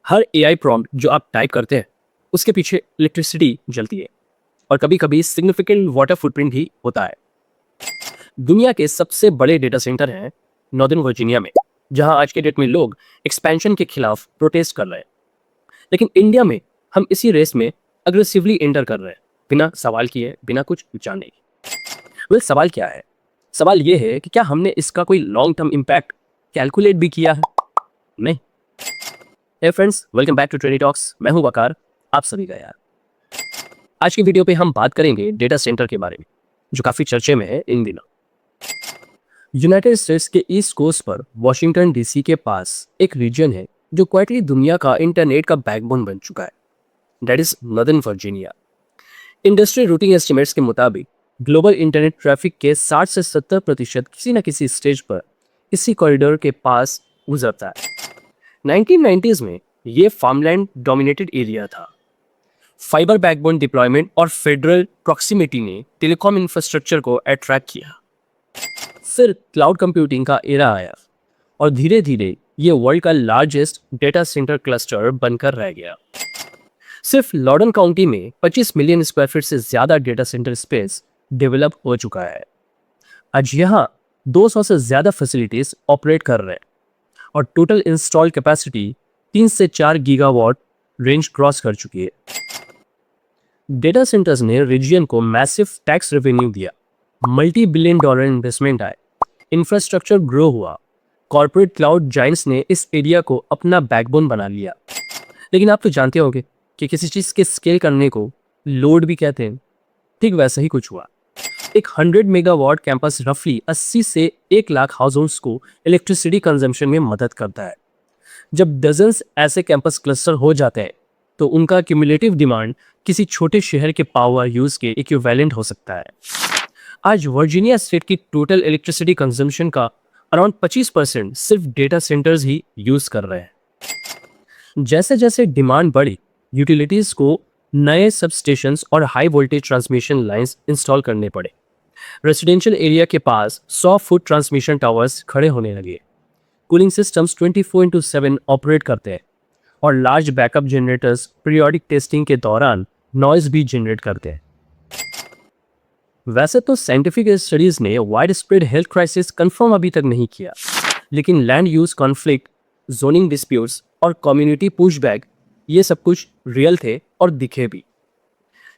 हर AI prompt जो आप type करते हैं उसके पीछे इलेक्ट्रिसिटी जलती है और कभी कभी सिग्निफिकेंट वाटर फुटप्रिंट भी होता है। दुनिया के सबसे बड़े डेटा सेंटर हैं नॉर्दर्न वर्जीनिया में, जहां आज के डेट में लोग एक्सपेंशन के खिलाफ प्रोटेस्ट कर रहे हैं। लेकिन इंडिया में हम इसी रेस में अग्रेसिवली एंटर कर रहे हैं, बिना सवाल किए, बिना कुछ जाने। सवाल क्या है? सवाल ये है कि क्या हमने इसका कोई लॉन्ग टर्म इम्पैक्ट कैलकुलेट भी किया है? नहीं। Hey friends, welcome back to Trady talks. मैं हूं वकार, आप सभी का यार। आज की वीडियो पे हम बात करेंगे डेटा सेंटर के बारे में, जो काफी चर्चे में है इन दिनों। यूनाइटेड स्टेट्स के ईस्ट कोस्ट पर वॉशिंगटन डीसी के पास एक रीजन है जो क्वाइटली दुनिया का इंटरनेट का बैकबोन बन चुका है। That is northern Virginia. Industry routing estimates के मुताबिक ग्लोबल इंटरनेट ट्रैफिक के 60 से 70% किसी न किसी स्टेज पर इसी कॉरिडोर के पास गुजरता है। 1990s में ये फार्मलैंड डोमिनेटेड एरिया था। फाइबर बैकबोन डिप्लॉयमेंट और फेडरल प्रॉक्सिमिटी ने टेलीकॉम इंफ्रास्ट्रक्चर को अट्रैक्ट किया। फिर क्लाउड कंप्यूटिंग का एरा आया और धीरे धीरे ये वर्ल्ड का लार्जेस्ट डेटा सेंटर क्लस्टर बनकर रह गया। सिर्फ लॉर्डन काउंटी में 25 मिलियन स्क्वायर फीट से ज्यादा डेटा सेंटर स्पेस डेवलप हो चुका है। आज यहाँ 200 से ज्यादा फैसिलिटीज ऑपरेट कर रहे हैं और टोटल इंस्टॉल कैपेसिटी 3 से 4 गीगावाट रेंज क्रॉस कर चुकी है। डेटा सेंटर्स ने रीजन को मैसिव टैक्स रेवेन्यू दिया, मल्टी बिलियन डॉलर इन्वेस्टमेंट आए, इंफ्रास्ट्रक्चर ग्रो हुआ, कॉर्पोरेट क्लाउड जायंट्स ने इस एरिया को अपना बैकबोन बना लिया। लेकिन आप तो जानते होंगे कि किसी चीज के स्केल करने को लोड भी कहते हैं। ठीक वैसा ही कुछ हुआ। एक 100 मेगावाट कैंपस रफली 80 से 1 लाख हाउस होल्ड्स को इलेक्ट्रिसिटी कंजम्पशन में मदद करता है। जब डजन्स ऐसे कैंपस क्लस्टर हो जाते हैं तो उनका क्यूमुलेटिव डिमांड किसी छोटे शहर के पावर यूज के इक्विवेलेंट हो सकता है। आज वर्जीनिया स्टेट की टोटल इलेक्ट्रिसिटी कंजम्पशन का अराउंड 25% सिर्फ डेटा सेंटर्स ही यूज कर रहे हैं। जैसे जैसे डिमांड बढ़ी, यूटिलिटीज को नए सब स्टेशंस और high voltage transmission lines install करने पड़े। रेसिडेंशियल एरिया के पास 100 फुट ट्रांसमिशन टावर्स खड़े होने लगे। कूलिंग सिस्टम्स 24/7 ऑपरेट करते हैं और large backup generators periodic testing के दौरान नॉइज भी जनरेट करते हैं। वैसे तो साइंटिफिक स्टडीज ने wide spread health crisis confirm अभी तक नहीं किया, लेकिन land use conflict, zoning disputes और कम्युनिटी पुशबैक ये सब कुछ रियल थे और दिखे भी।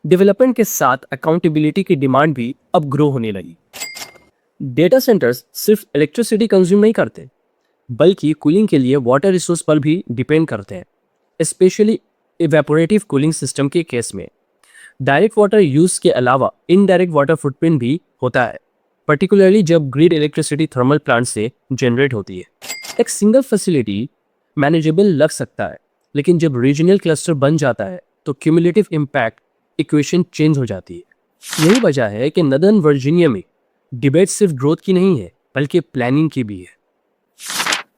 डेवलपमेंट के साथ अकाउंटेबिलिटी की डिमांड भी अब ग्रो होने लगी। डेटा सेंटर्स सिर्फ इलेक्ट्रिसिटी कंज्यूम नहीं करते, बल्कि कूलिंग के लिए वाटर रिसोर्स पर भी डिपेंड करते हैं, स्पेशली इवेपोरेटिव कूलिंग सिस्टम के केस में। डायरेक्ट वाटर यूज के अलावा इनडायरेक्ट वाटर फुटप्रिंट भी होता है, पर्टिकुलरली जब ग्रिड इलेक्ट्रिसिटी थर्मल प्लांट से जनरेट होती है। एक सिंगल फैसिलिटी मैनेजेबल लग सकता है, लेकिन जब रीजनल क्लस्टर बन जाता है तो क्यूमुलेटिव इम्पैक्ट इक्वेशन चेंज हो जाती है। यही वजह है कि नॉर्दर्न वर्जीनिया में डिबेट सिर्फ ग्रोथ की नहीं है, बल्कि प्लानिंग की भी है।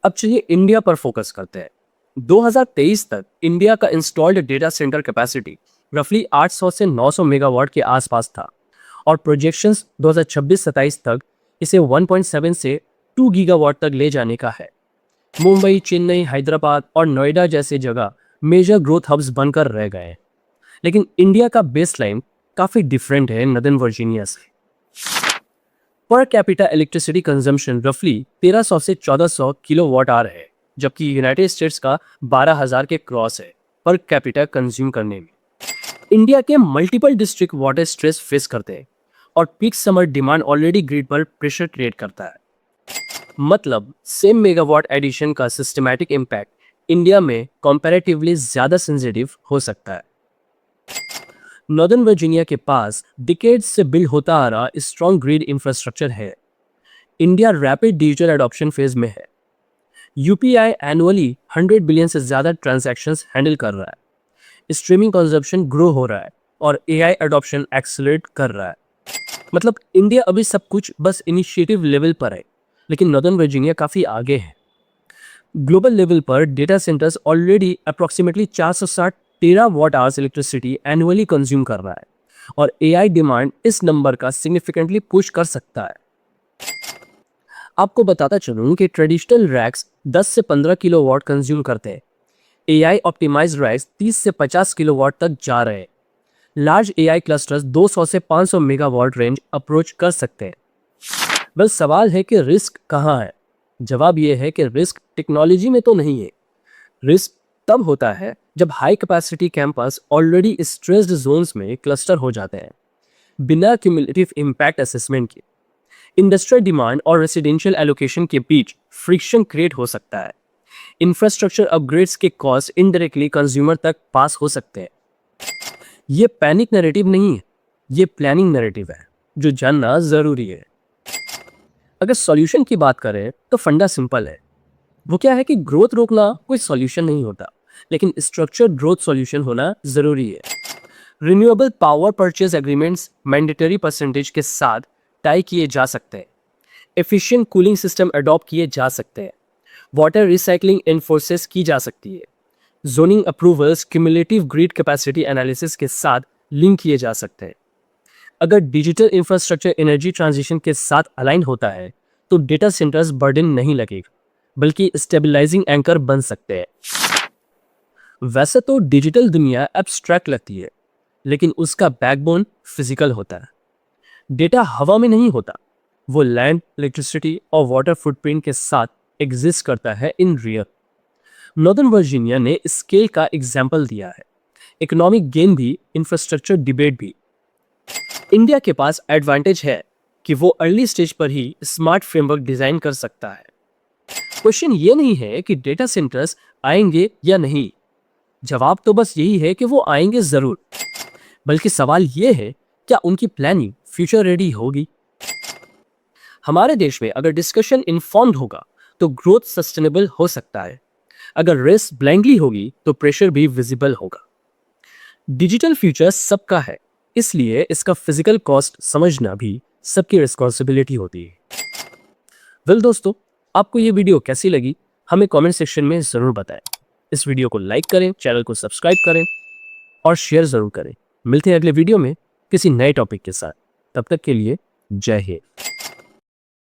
अब चलिए इंडिया पर फोकस करते हैं। 2023 तक इंडिया का इंस्टॉल्ड डेटा सेंटर कैपेसिटी रफली 800 से 900 मेगावाट के आसपास था और प्रोजेक्शंस 2026-27 तक इसे 1.7 से 2 गीगावाट तक ले जाने का है। मुंबई, चेन्नई, हैदराबाद और नोएडा जैसे जगह मेजर ग्रोथ हब्स बनकर रह गए हैं। लेकिन इंडिया का बेसलाइन काफी डिफरेंट है नॉर्दर्न वर्जीनिया से। पर कैपिटा इलेक्ट्रिसिटी कंजम्पशन रफली 1300 से 1400 किलोवाट आवर है, जबकि यूनाइटेड स्टेट्स का 12,000 के क्रॉस है पर कैपिटा कंज्यूम करने में। इंडिया के multiple district water stress face करते हैं और peak summer demand already grid पर प्रेशर क्रिएट करता है। मतलब सेम मेगावाट एडिशन का सिस्टमैटिक इम्पैक्ट इंडिया में कंपैरेटिवली ज्यादा सेंसिटिव हो सकता है। नॉर्दर्न वर्जीनिया के पास डिकेड्स से बिल्ड होता आ रहा स्ट्रॉन्ग ग्रिड इंफ्रास्ट्रक्चर है। India rapid digital adoption phase में है। यूपीआई एनुअली 100 बिलियन से ज्यादा ट्रांजैक्शंस हैंडल कर रहा है। स्ट्रीमिंग कंजप्शन ग्रो हो रहा है और एआई एडॉप्शन एक्सेलरेट कर रहा है। मतलब इंडिया अभी सब कुछ बस इनिशिएटिव लेवल पर है, लेकिन नॉर्दर्न वर्जीनिया काफी आगे है। ग्लोबल लेवल पर data centres already approximately 460 terawatt hours electricity annually consume कर रहा है और एआई डिमांड इस नंबर का सिग्निफिकेंटली पुश कर सकता है। आपको बताता चलूं कि ट्रेडिशनल रैक्स 10 से 15 किलोवाट कंज्यूम करते हैं। AI ऑप्टिमाइज्ड रैक्स 30 से 50 किलोवाट तक जा रहे हैं। लार्ज AI क्लस्टर्स 200 से 500 मेगावाट रेंज अप्रोच कर सकते हैं। बस सवाल है कि रिस्क कहाँ है। जवाब यह है कि रिस्क टेक्नोलॉजी में तो नहीं है। रिस्क तब होता है जब high capacity campus already stressed zones में क्लस्टर हो जाते हैं बिना क्यूमुलेटिव इम्पैक्ट असेसमेंट के। इंडस्ट्रियल डिमांड और रेसिडेंशियल एलोकेशन के बीच फ्रिक्शन क्रिएट हो सकता है। इंफ्रास्ट्रक्चर अपग्रेड्स के कॉस्ट इनडायरेक्टली कंज्यूमर तक पास हो सकते हैं। ये पैनिक नैरेटिव नहीं है, ये प्लानिंग नैरेटिव है जो जानना जरूरी है। अगर सॉल्यूशन की बात करें तो फंडा सिंपल है। वो क्या है कि ग्रोथ रोकना कोई सॉल्यूशन नहीं होता, लेकिन स्ट्रक्चर्ड ग्रोथ सॉल्यूशन होना जरूरी है। Renewable power purchase agreements mandatory percentage के साथ टाई किए जा सकते हैं। एफिशिएंट कूलिंग सिस्टम अडॉप्ट किए जा सकते हैं। वाटर रिसाइकलिंग एनफोर्सेस की जा सकती है। Zoning approvals cumulative grid capacity analysis के साथ लिंक किए जा सकते हैं। अगर डिजिटल इंफ्रास्ट्रक्चर एनर्जी ट्रांजिशन के साथ अलाइन होता है तो डेटा सेंटर्स बर्डन नहीं लगेगा, बल्कि स्टेबलाइजिंग एंकर बन सकते हैं। वैसे तो डिजिटल दुनिया एब्स्ट्रैक्ट लगती है, लेकिन उसका बैकबोन फिजिकल होता है। डेटा हवा में नहीं होता, वो लैंड, इलेक्ट्रिसिटी और वाटर फुटप्रिंट के साथ एग्जिस्ट करता है इन रियल। नॉर्दर्न वर्जीनिया ने स्केल का एग्जाम्पल दिया है। इकोनॉमिक गेन भी, इंफ्रास्ट्रक्चर डिबेट भी। इंडिया के पास एडवांटेज है कि वो अर्ली स्टेज पर ही स्मार्ट फ्रेमवर्क डिजाइन कर सकता है। क्वेश्चन ये नहीं है कि डेटा सेंटर्स आएंगे या नहीं, जवाब तो बस यही है कि वो आएंगे जरूर, बल्कि सवाल ये है क्या उनकी प्लानिंग फ्यूचर रेडी होगी। हमारे देश में अगर डिस्कशन इन्फॉर्म्ड होगा तो ग्रोथ सस्टेनेबल हो सकता है। अगर रेस ब्लाइंडली होगी तो प्रेशर भी विजिबल होगा। डिजिटल फ्यूचर सबका है, इसलिए इसका फिजिकल कॉस्ट समझना भी सबकी रिस्पॉन्सिबिलिटी होती है। वेल दोस्तों, आपको ये वीडियो कैसी लगी हमें कमेंट सेक्शन में जरूर बताएं। इस वीडियो को लाइक करें, चैनल को सब्सक्राइब करें और शेयर जरूर करें। मिलते हैं अगले वीडियो में किसी नए टॉपिक के साथ। तब तक के लिए जय हिंद।